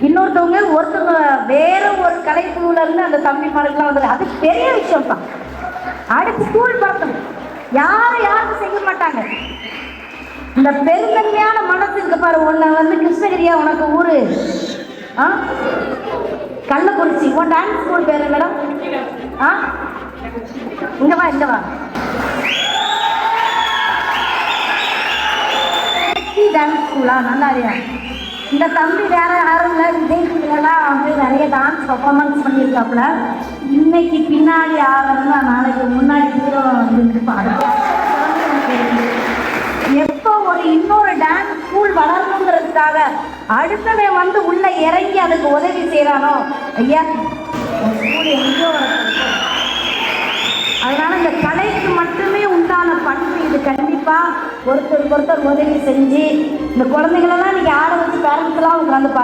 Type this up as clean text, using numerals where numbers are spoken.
இன்னொருத்தவங்க ஒருத்தவங்க வேற ஒரு கலைக்குழுல இருந்து அந்த தம்பி மகளுக்குலாம் வந்து அது பெரிய விஷயம் தான். அடுத்து ஸ்கூல் பழக்கம் யாரும் செய்ய மாட்டாங்க. இந்த பெருந்தன்மையான மனசு இருக்கு பாரு. உன்னை வந்து கிருஷ்ணகிரியா உனக்கு ஊரு கள்ளக்குறிச்சி. உன் டான்ஸ் ஸ்கூல் பேரு மேடம்? இங்கவா டான்ஸ் ஸ்கூலா? நல்லா இல்லையா? இந்த தம்பி வேற யாரும் இல்லை, விஜய் டிவிலலாம் வந்து நிறைய டான்ஸ் பர்ஃபார்மன்ஸ் பண்ணியிருக்காப்புல. இன்னைக்கு பின்னாடி ஆகிறதுனா நாளைக்கு முன்னாடி ஹீரோ வந்து எப்போ ஒரு இன்னொரு டான்ஸ் ஸ்கூல் வளரணுங்கிறதுக்காக அடுத்தவன் வந்து உள்ள இறங்கி அதுக்கு உதவி செய்யறானோ, ஐயா ஸ்கூல் எங்கேயோ. அதனால இந்த கலைக்கு மட்டுமே உண்டான பண்பு இது. கண்டிப்பா ஒருத்தருக்கு ஒருத்தர் உதவி செஞ்சு இந்த குழந்தைகளெல்லாம் நீங்க ஆட வச்சு பேரண்ட்ஸ் எல்லாம் உட்காந்து